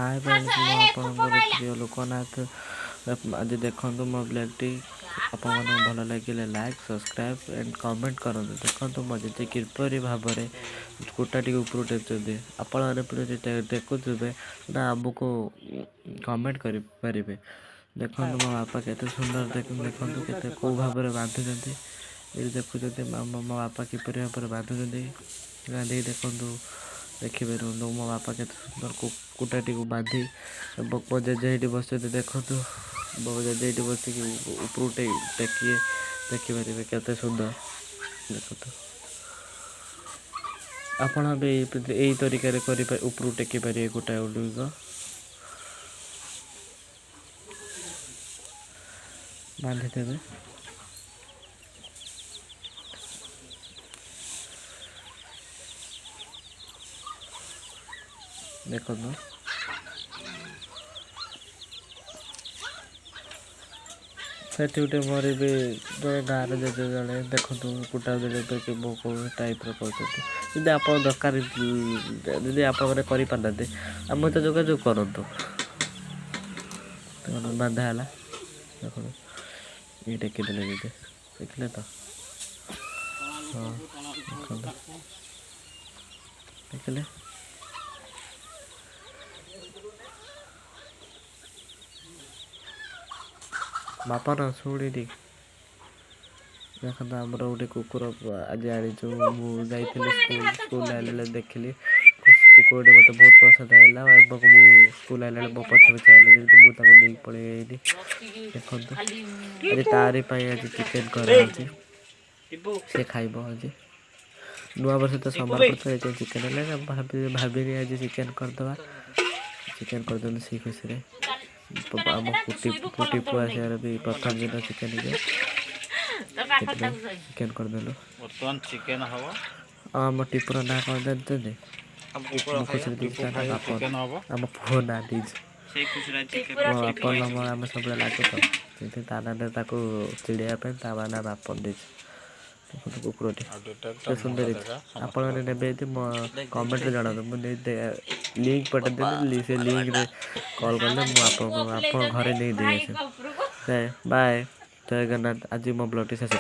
Hi friends मु आपणकर प्रिय लोकनाथ आज देखो मो ब्लॉगटी आपण भल लगे लाइक सब्सक्राइब एंड कमेंट करूँ देखो मो जी किपरि भाव में कुटाटी ऊपर टेकुचे आपण देखुवे ना आमको कमेंट करें देखो मो बापा केते सुंदर देखो के कौ भाव में बांधुंट ये देखुं मो बापा किपर भाव में बांधुंट गांधी देखु देखिए मो बापा के सुंदर कुटाटी को बांधी मो जेजे बस देखु मो जेजे बसिक ऊपर टेकी देखिपारे केते सुंदर देखो आपण भी यही तरीके ऊपर टेकी पारे गोटा गुड़िक बांधीदेवे देखो से गोटे मोर भी जड़े गाँव जेजे जड़े देखो कुटा देले कि मो कौ टाइप कहते आप दरकार जदि आप पारना आम तो जोगाजोग करूँ बांधा है देखो ये टेकिदेले दीदी देखिले तो हाँ देखिले बापा ना शुणी देखो आमर गोटे कुकुर आज आनी मुझे स्कूल आइले देखिली कुकुर मत बहुत पसंद आएगा मुझे स्कूल आइला मो पछ पछ आइला जमी मुझे नहीं पड़े देखो आज तारी आज चिकेन कर सी खाइब आज नुआ वर्ष तो संभाल कर चिकेन है भाभी आज चिकेन करदे चिकेन करदे सी खुशी आम पुटी पुआ से भी प्रथम दिन चिकेन चिकेन करदेलु बर्तमान चिकेन हम आम टीपुर ना कौन जानते आम पुओ ना डीज आम सब लागू तो ता ना चिड़िया ना बापन डीज कुकुरटी सुंदर आप ने कमेंट जाना लिंक पठेदेली से लिंक कॉल कले मुझे आप घरे नहीं दे बाय जय जगन्नाथ आज मो ब्लॉग शेष।